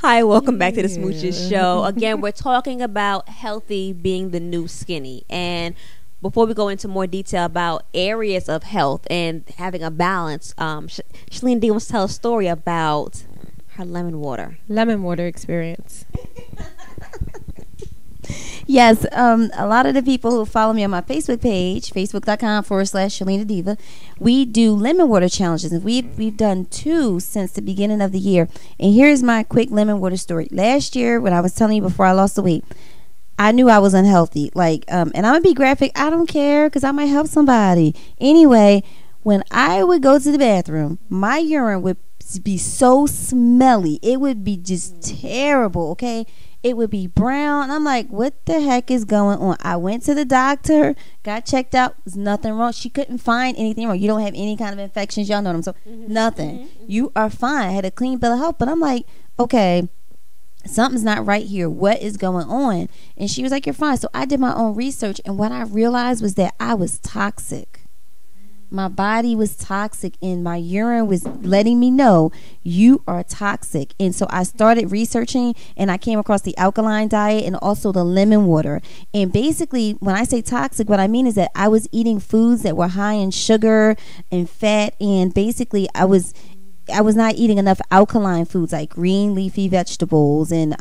Hi, welcome back to the Smooches show. Again, we're talking about healthy being the new skinny. And before we go into more detail about areas of health and having a balance, Shalene D wants to tell a story about her lemon water experience. Yes, a lot of the people who follow me on my Facebook page, facebook.com/Shalene Diva, we do lemon water challenges, and we've done 2 since the beginning of the year. And here's my quick lemon water story. Last year, when I was telling you before I lost the weight, I knew I was unhealthy. And I'm gonna be graphic. I don't care because I might help somebody. Anyway, when I would go to the bathroom, my urine would be so smelly. It would be just terrible. Okay. It would be brown. I'm like, what the heck is going on? I went to the doctor, got checked out. There's nothing wrong. She couldn't find anything wrong. You don't have any kind of infections. Y'all know them. So nothing. You are fine. I had a clean bill of health. But I'm like, okay, something's not right here. What is going on? And she was like, you're fine. So I did my own research. And what I realized was that I was toxic. My body was toxic, and my urine was letting me know you are toxic. And so I started researching, and I came across the alkaline diet and also the lemon water. And basically, when I say toxic, what I mean is that I was eating foods that were high in sugar and fat, and basically I was not eating enough alkaline foods like green leafy vegetables and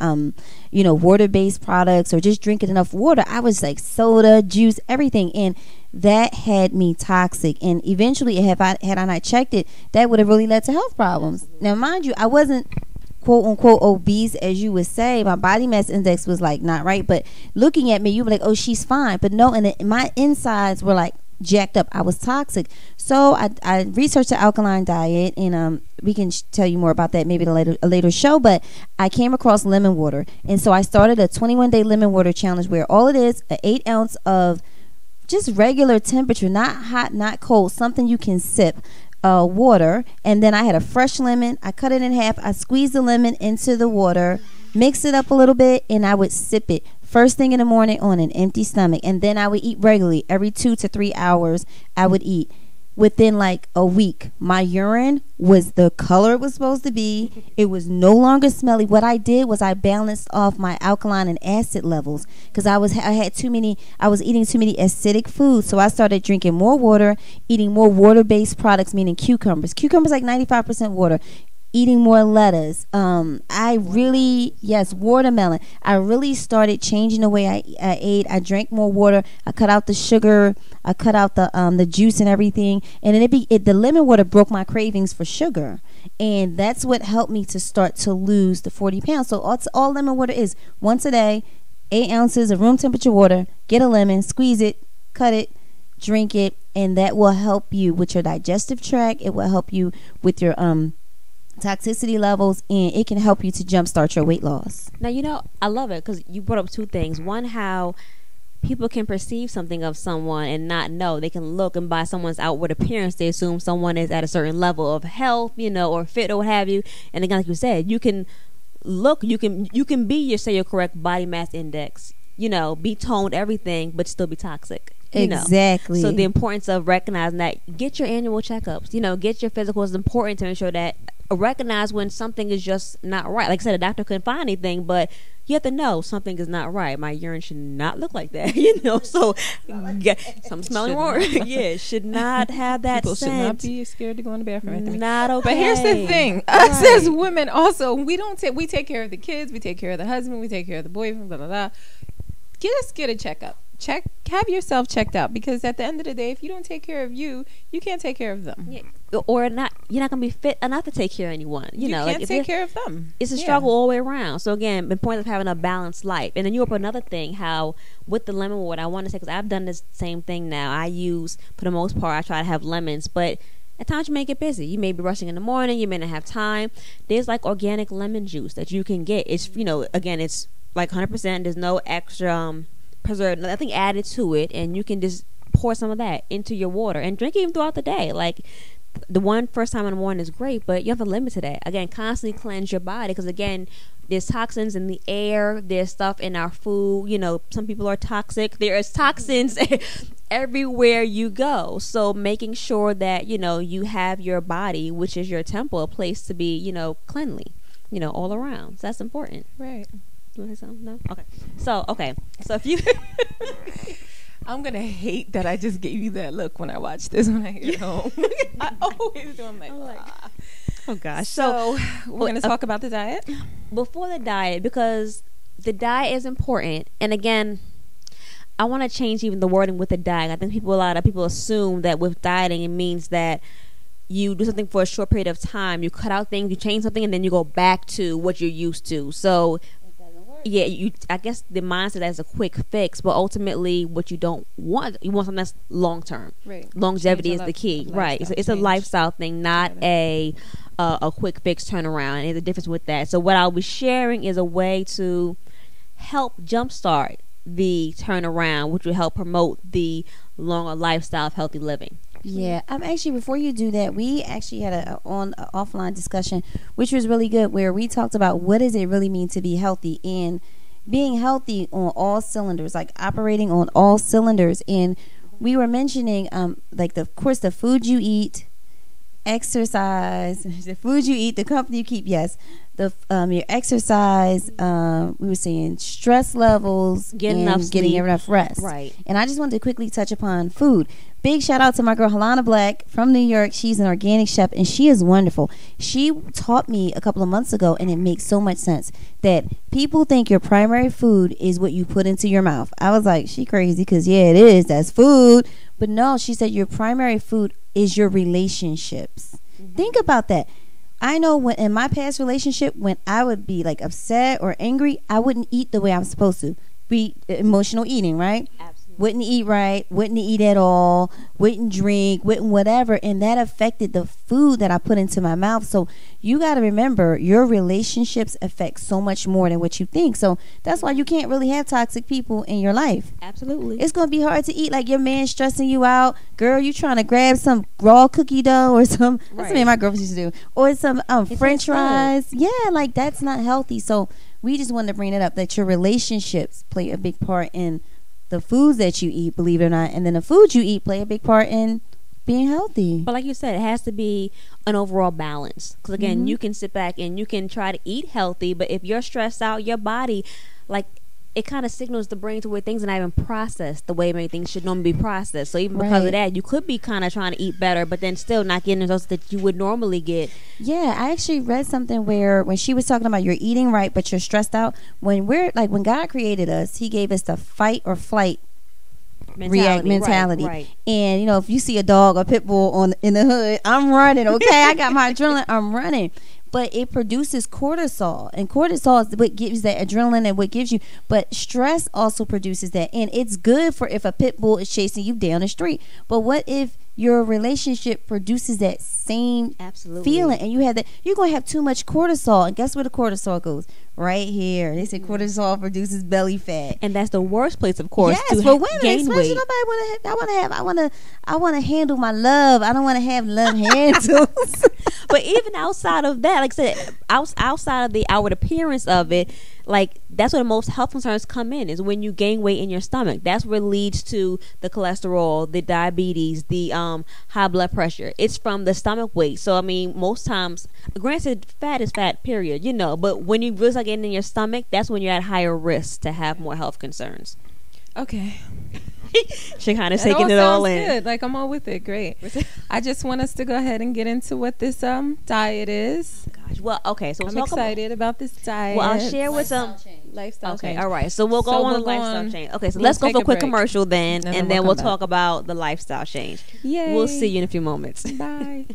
water-based products, or just drinking enough water. I was like soda, juice, everything, and that had me toxic. And eventually, had I not checked it, that would have really led to health problems. Now, mind you, I wasn't quote unquote obese, as you would say. My body mass index was like not right, but looking at me, you were like, oh, she's fine. But no, and my insides were like jacked up. I was toxic. So I researched the alkaline diet, and we can tell you more about that maybe at a later show. But I came across lemon water, and so I started a 21-day lemon water challenge, where all it is, an 8 ounce of just regular temperature, not hot, not cold, something you can sip, water. And then I had a fresh lemon. I cut it in half. I squeezed the lemon into the water, mix it up a little bit, and I would sip it first thing in the morning on an empty stomach. And then I would eat regularly. Every 2 to 3 hours I would eat. Within like a week, my urine was the color it was supposed to be. It was no longer smelly. What I did was I balanced off my alkaline and acid levels, because I was eating too many acidic foods. So I started drinking more water, eating more water-based products, meaning cucumbers. Cucumbers like 95% water. Eating more lettuce. Watermelon. I really started changing the way I ate. I drank more water. I cut out the sugar. I cut out the juice and everything. And then the lemon water broke my cravings for sugar. And that's what helped me to start to lose the 40 pounds. So all lemon water is once a day, 8 ounces of room temperature water. Get a lemon, squeeze it, cut it, drink it, and that will help you with your digestive tract. It will help you with your toxicity levels, and it can help you to jumpstart your weight loss. Now, I love it because you brought up 2 things. One, how people can perceive something of someone and not know. They can look, and by someone's outward appearance, they assume someone is at a certain level of health, or fit or what have you. And again, like you said, you can look, you can be your correct body mass index, be toned, everything, but still be toxic. Exactly. So the importance of recognizing that, get your annual checkups, get your physicals. Is important to ensure that recognize when something is just not right. Like I said, a doctor couldn't find anything, but you have to know something is not right. My urine should not look like that, So something smelling wrong. Yeah, should not have that People scent. should not be scared to go in the bathroom. Not okay. But here's the thing: us as women, also, we take care of the kids, we take care of the husband, we take care of the boyfriend, blah blah blah. Just get a checkup. Have yourself checked out, because at the end of the day, if you don't take care of you can't take care of them. Yeah. Or not, you're not gonna be fit enough to take care of anyone. You can't take care of them. It's a struggle all the way around. So again, the point of having a balanced life. And then you up another thing, how with the lemon water, I want to say, because I've done this same thing now. I use, for the most part, I try to have lemons, but at times you may get busy. You may be rushing in the morning. You may not have time. There's like organic lemon juice that you can get. It's again, it's like 100%. There's no extra preserved, nothing added to it, and you can just pour some of that into your water and drink it even throughout the day. Like, the one first time in the morning is great, but you have to limit to that. Again, constantly cleanse your body, because again, there's toxins in the air, there's stuff in our food. Some people are toxic. There is toxins everywhere you go. So making sure that you have your body, which is your temple, a place to be cleanly. all around. So that's important. Right. You want to say something? No? Okay. So if you... I'm going to hate that I just gave you that look when I watch this when I get home. I always do. I'm like, oh gosh. So we're going to talk about the diet? Before the diet, because the diet is important. And again, I want to change even the wording with the diet. I think a lot of people assume that with dieting, it means that you do something for a short period of time. You cut out things, you change something, and then you go back to what you're used to. So yeah, I guess the mindset as a quick fix, but ultimately what you don't want, you want something that's long term. Right. Longevity is the key. Right. It's a lifestyle thing, not a quick fix turnaround. And there's a difference with that. So what I'll be sharing is a way to help jumpstart the turnaround, which will help promote the longer lifestyle of healthy living. Yeah, actually, before you do that, we actually had a offline discussion, which was really good, where we talked about what does it really mean to be healthy, and being healthy on all cylinders, like operating on all cylinders. And we were mentioning, of course, the food you eat, exercise, the food you eat, the company you keep, yes, the your exercise, we were saying stress levels, getting enough rest. Right. And I just wanted to quickly touch upon food. Big shout out to my girl Halana Black from New York. She's an organic chef and she is wonderful. She taught me a couple of months ago, and it makes so much sense, that people think your primary food is what you put into your mouth. I was like, she crazy, because yeah, it is, that's food. But no, she said your primary food is your relationships. Think about that. I know when in my past relationship, when I would be like upset or angry, I wouldn't eat the way I'm supposed to. Be emotional eating, right? Absolutely. Wouldn't eat right, wouldn't eat at all, wouldn't drink, wouldn't whatever, and that affected the food that I put into my mouth. So you got to remember, your relationships affect so much more than what you think. So that's why you can't really have toxic people in your life. Absolutely. It's going to be hard to eat, like your man stressing you out. Girl, you trying to grab some raw cookie dough or some, that's something my girlfriends used to do, or some french fries. Yeah, like that's not healthy. So we just wanted to bring it up, that your relationships play a big part in the foods that you eat, believe it or not, and then the foods you eat play a big part in being healthy. But like you said, it has to be an overall balance. Because again, you can sit back and you can try to eat healthy, but if you're stressed out, your body, like, it kind of signals the brain to where things are not even processed the way many things should normally be processed. So even because of that, you could be kind of trying to eat better, but then still not getting the results that you would normally get. Yeah, I actually read something where when she was talking about you're eating right, but you're stressed out. When God created us, He gave us the fight or flight mentality. Right. And if you see a dog or pit bull in the hood, I'm running. Okay, I got my adrenaline, I'm running. But it produces cortisol, and cortisol is what gives that adrenaline and what gives you. But stress also produces that, and it's good for if a pit bull is chasing you down the street. But what if your relationship produces that same feeling, and you have that? You're gonna have too much cortisol, and guess where the cortisol goes? Right here. They say cortisol produces belly fat, and that's the worst place, of course. Yes, for women, especially. Nobody I want to handle my love. I don't want to have love handles. But even outside of that, like I said, outside of the outward appearance of it, like that's where the most health concerns come in, is when you gain weight in your stomach. That's what leads to the cholesterol, the diabetes, the high blood pressure. It's from the stomach weight. So I mean, most times, granted, fat is fat, period, but when you really start getting in your stomach, that's when you're at higher risk to have more health concerns. Okay. She kind of taking it all in. Good. Like, I'm all with it. Great. I just want us to go ahead and get into what this diet is. Gosh. Well, okay. So I'm excited about this diet. Well, I'll share with some lifestyle change. All right. So we'll go on the lifestyle change. Okay. So let's go for a quick commercial then, and then we'll talk about the lifestyle change. Yay. We'll see you in a few moments. Bye.